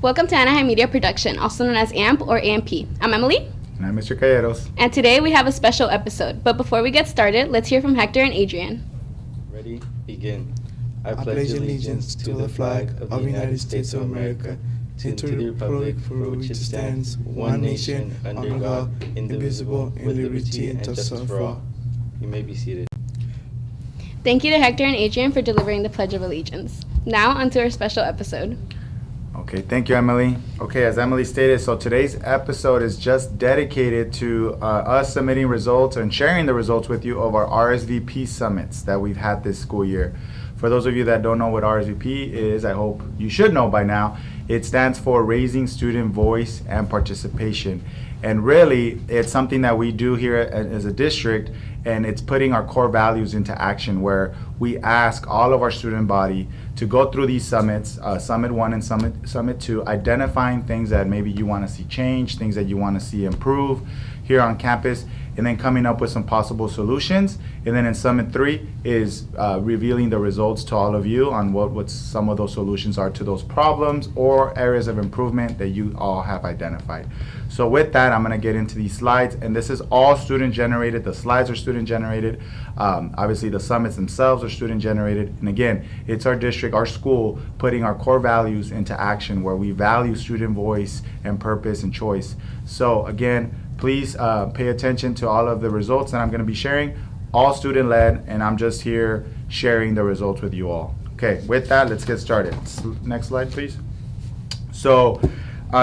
Welcome to Anaheim Media Production, also known as AMP or AMP. I'm Emily. And I'm Mr. Calleros. And today we have a special episode. But before we get started, let's hear from Hector and Adrian. Ready? Begin. I pledge allegiance to the flag of the United States of America, and to the republic for which it stands, one nation, under God, indivisible, with liberty and justice for all. You may be seated. Thank you to Hector and Adrian for delivering the Pledge of Allegiance. Now, onto our special episode. Okay, thank you, Emily. Okay, as Emily stated, so today's episode is just dedicated to us submitting results and sharing the results with you of our RSVP summits that we've had this school year. For those of you that don't know what RSVP is, I hope you should know by now. It stands for Raising Student Voice and Participation. And really, it's something that we do here as a district, and it's putting our core values into action, where we ask all of our student body to go through these summits, Summit 1 and Summit 2, identifying things that maybe you want to see change, things that you want to see improve here on campus, and then coming up with some possible solutions. And then in Summit 3 is revealing the results to all of you on what some of those solutions are to those problems or areas of improvement that you all have identified. So with that, I'm going to get into these slides, and this is all student generated. The slides are student generated. Obviously the summits themselves are student generated. And again, it's our district, our school, putting our core values into action, where we value student voice and purpose and choice. So again, please pay attention to all of the results that I'm going to be sharing, all student led, and I'm just here sharing the results with you all. Okay, with that, let's get started. Next slide, please. So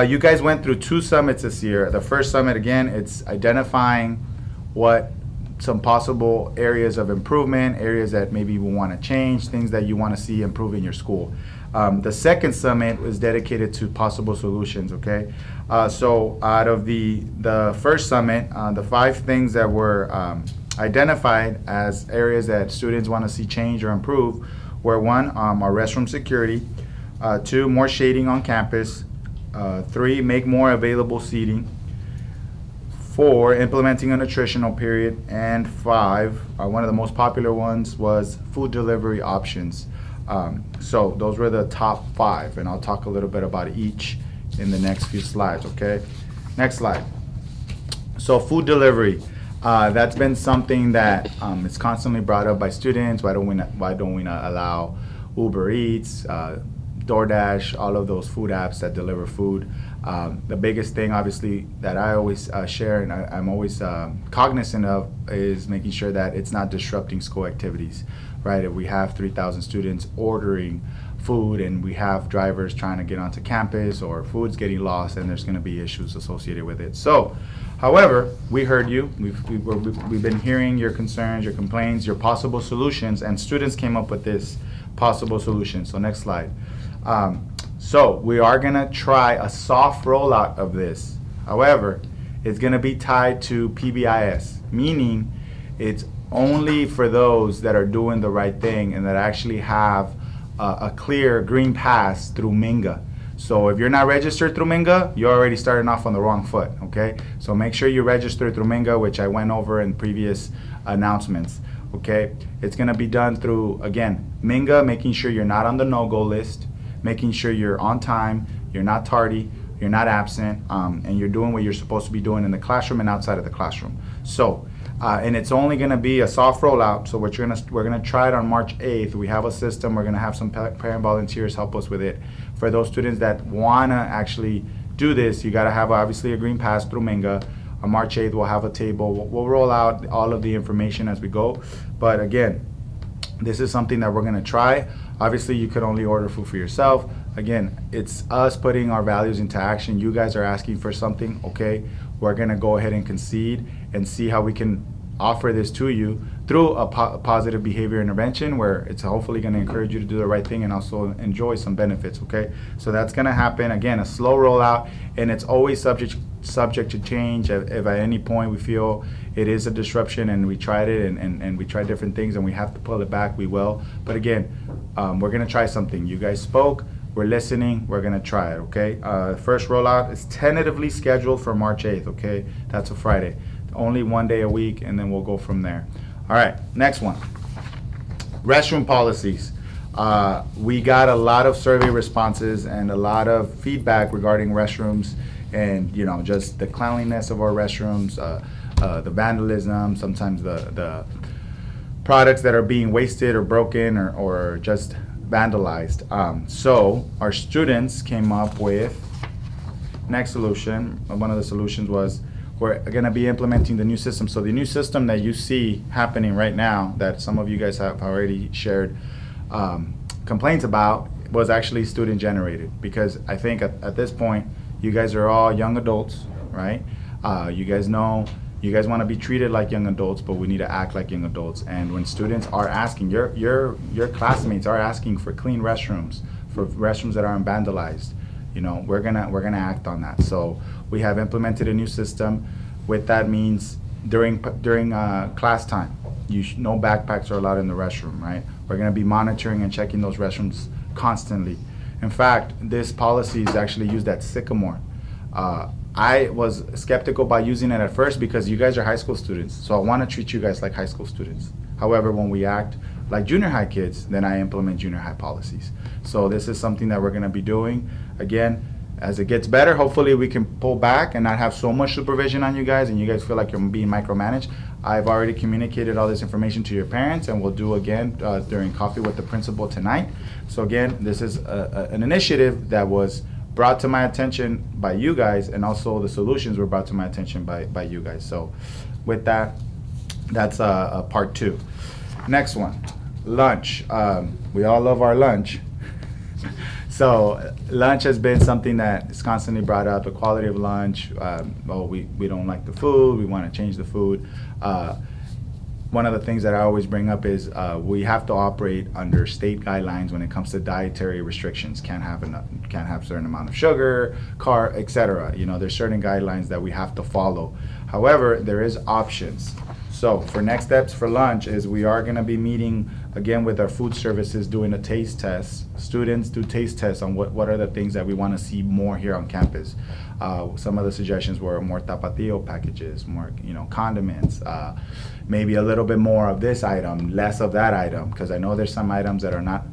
you guys went through 2 summits this year. The first summit, again, it's identifying what some possible areas of improvement, areas that maybe you want to change, things that you want to see improve in your school. The second summit was dedicated to possible solutions, okay? So out of the first summit, the 5 things that were identified as areas that students want to see change or improve were 1, our restroom security, 2, more shading on campus, 3, make more available seating, 4, implementing a nutritional period, and 5, one of the most popular ones was food delivery options. So those were the top 5, and I'll talk a little bit about each in the next few slides, okay? Next slide. So food delivery, that's been something that is constantly brought up by students. Why don't we not allow Uber Eats, DoorDash, all of those food apps that deliver food? The biggest thing, obviously, that I always share and I'm always cognizant of is making sure that it's not disrupting school activities, right? If we have 3,000 students ordering food and we have drivers trying to get onto campus, or food's getting lost, and there's going to be issues associated with it. So, however, we heard you. We've been hearing your concerns, your complaints, your possible solutions, and students came up with this possible solution. So next slide. So we are going to try a soft rollout of this. However, it's going to be tied to PBIS, meaning it's only for those that are doing the right thing and that actually have a clear green pass through Minga. So if you're not registered through Minga, you're already starting off on the wrong foot, okay? So make sure you register through Minga, which I went over in previous announcements, okay? It's going to be done through, again, Minga, making sure you're not on the no-go list, making sure you're on time, you're not tardy, you're not absent, and you're doing what you're supposed to be doing in the classroom and outside of the classroom. So, and it's only going to be a soft rollout. So we're gonna try it on March 8th. We have a system. We're gonna have some parent volunteers help us with it. For those students that wanna actually do this, you gotta have obviously a green pass through Minga. On March 8th, we'll have a table. We'll roll out all of the information as we go. But again, this is something that we're gonna try. Obviously, you could only order food for yourself. Again, it's us putting our values into action. You guys are asking for something, okay? We're gonna go ahead and concede and see how we can offer this to you through a positive behavior intervention, where it's hopefully gonna encourage you to do the right thing and also enjoy some benefits, okay? So that's gonna happen. Again, a slow rollout, and it's always subject to change. If at any point we feel it is a disruption and we tried it and we tried different things and we have to pull it back, we will. But again, we're gonna try something. You guys spoke, we're listening, we're gonna try it, okay? First rollout is tentatively scheduled for March 8th, okay? That's a Friday. Only 1 day a week, and then we'll go from there. All right, next one. Restroom policies. We got a lot of survey responses and a lot of feedback regarding restrooms and, just the cleanliness of our restrooms, the vandalism, sometimes the products that are being wasted or broken or just vandalized. So our students came up with next solution. One of the solutions was we're going to be implementing the new system. So the new system that you see happening right now, that some of you guys have already shared complaints about, was actually student generated, because I think at this point you guys are all young adults, right? You guys know you guys want to be treated like young adults, but we need to act like young adults. And when students are asking, your classmates are asking for clean restrooms, for restrooms that aren't vandalized, we're gonna act on that. So we have implemented a new system. What that means, during class time, no backpacks are allowed in the restroom, right? We're gonna be monitoring and checking those restrooms constantly. In fact, this policy is actually used at Sycamore. I was skeptical about using it at first because you guys are high school students, so I want to treat you guys like high school students. However, when we act like junior high kids, then I implement junior high policies. So this is something that we're going to be doing. Again, as it gets better, hopefully we can pull back and not have so much supervision on you guys and you guys feel like you're being micromanaged. I've already communicated all this information to your parents, and we'll do again during coffee with the principal tonight. So again, this is an initiative that was brought to my attention by you guys, and also the solutions were brought to my attention by you guys. So with that, that's part 2. Next one, lunch. We all love our lunch. So lunch has been something that is constantly brought up, the quality of lunch. We don't like the food, we want to change the food. One of the things that I always bring up is we have to operate under state guidelines when it comes to dietary restrictions. Can't have certain amount of sugar, carb, etc. There's certain guidelines that we have to follow. However, there is options. So for next steps for lunch is we are going to be meeting again with our food services, doing a taste test. Students do taste tests on what are the things that we want to see more here on campus. Some of the suggestions were more tapatio packages, more condiments, maybe a little bit more of this item, less of that item, because I know there's some items that are not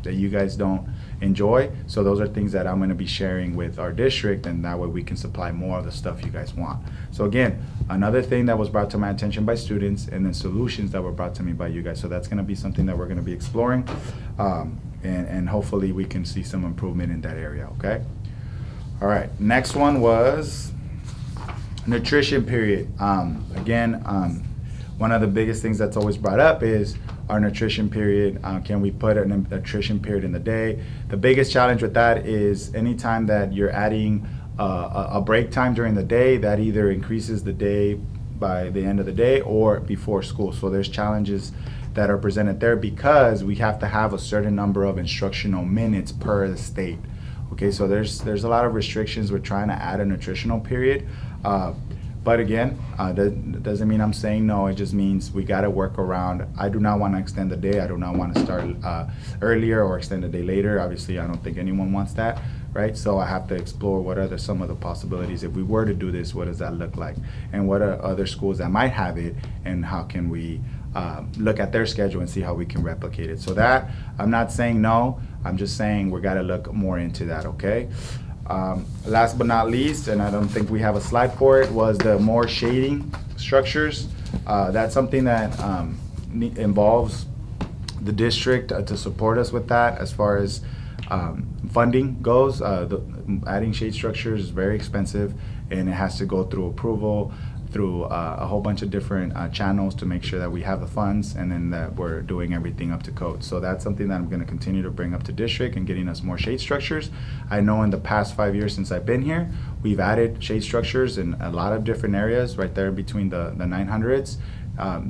that you guys don't enjoy. So those are things that I'm going to be sharing with our district, and that way we can supply more of the stuff you guys want. So again, another thing that was brought to my attention by students, and then solutions that were brought to me by you guys. So that's going to be something that we're going to be exploring, and hopefully we can see some improvement in that area. Okay. All right. Next one was nutrition period. One of the biggest things that's always brought up is our nutrition period. Can we put a nutrition period in the day? The biggest challenge with that is anytime that you're adding a break time during the day, that either increases the day by the end of the day or before school. So there's challenges that are presented there because we have to have a certain number of instructional minutes per the state. Okay, so there's a lot of restrictions. We're trying to add a nutritional period. But again, that doesn't mean I'm saying no. It just means we got to work around. I do not want to extend the day. I do not want to start earlier or extend the day later. Obviously, I don't think anyone wants that, right? So I have to explore what are some of the possibilities. If we were to do this, what does that look like? And what are other schools that might have it, and how can we look at their schedule and see how we can replicate it? So that, I'm not saying no. I'm just saying we got to look more into that, okay? Last but not least, and I don't think we have a slide for it, was the more shading structures. That's something that involves the district to support us with that as far as funding goes. Adding shade structures is very expensive, and it has to go through approval through a whole bunch of different channels to make sure that we have the funds, and then that we're doing everything up to code. So that's something that I'm going to continue to bring up to district and getting us more shade structures. I know in the past 5 years since I've been here, we've added shade structures in a lot of different areas right there between the 900s.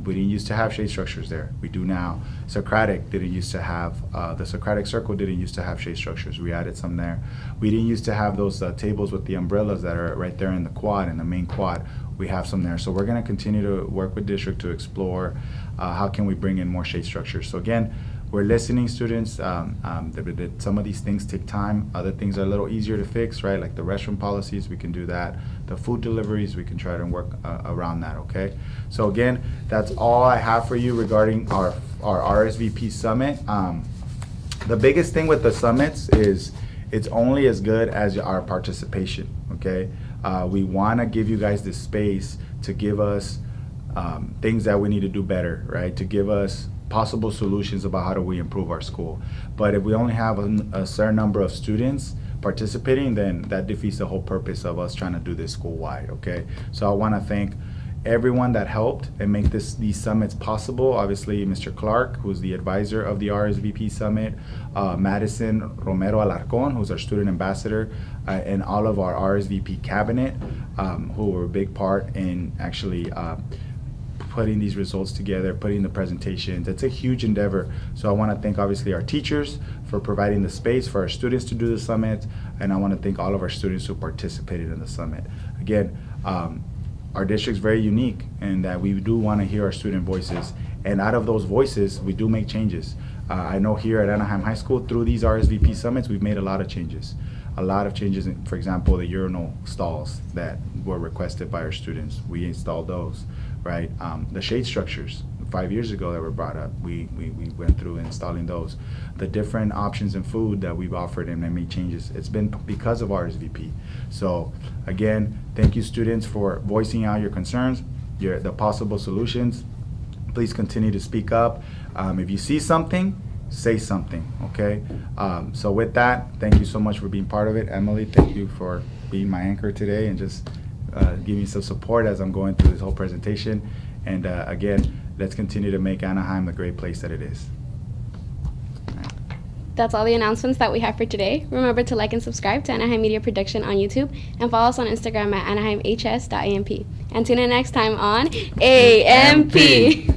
We didn't used to have shade structures there. We do now. Socratic didn't used to have, the Socratic Circle didn't used to have shade structures. We added some there. We didn't used to have those tables with the umbrellas that are right there in the quad, in the main quad. We have some there. So we're going to continue to work with district to explore how can we bring in more shade structures. So again, we're listening, students. Some of these things take time. Other things are a little easier to fix, right? Like the restroom policies, we can do that. The food deliveries, we can try to work around that, okay? So again, that's all I have for you regarding our RSVP summit. The biggest thing with the summits is it's only as good as our participation, okay? We want to give you guys this space to give us things that we need to do better, right? To give us possible solutions about how do we improve our school. But if we only have a certain number of students participating, then that defeats the whole purpose of us trying to do this school-wide, okay? So I want to thank everyone that helped and make these summits possible. Obviously, Mr. Clark, who's the advisor of the RSVP Summit, Madison Romero Alarcon, who's our student ambassador, and all of our RSVP cabinet, who were a big part in actually putting these results together, putting the presentations. It's a huge endeavor. So I want to thank obviously our teachers for providing the space for our students to do the summit, and I want to thank all of our students who participated in the summit. Again, our district's very unique in that we do want to hear our student voices, and out of those voices, we do make changes. I know here at Anaheim High School, through these RSVP summits, we've made a lot of changes. A lot of changes, in, for example, the urinal stalls that were requested by our students. We installed those, right? The shade structures 5 years ago that were brought up, we went through installing those. The different options in food that we've offered and made changes, it's been because of RSVP. So again, thank you students for voicing out your concerns, the possible solutions. Please continue to speak up. If you see something, say something, okay? So with that, thank you so much for being part of it. Emily, thank you for being my anchor today and just giving me some support as I'm going through this whole presentation. And again, let's continue to make Anaheim the great place that it is. That's all the announcements that we have for today. Remember to like and subscribe to Anaheim Media Production on YouTube and follow us on Instagram at anaheimhs.amp. And tune in next time on AMP.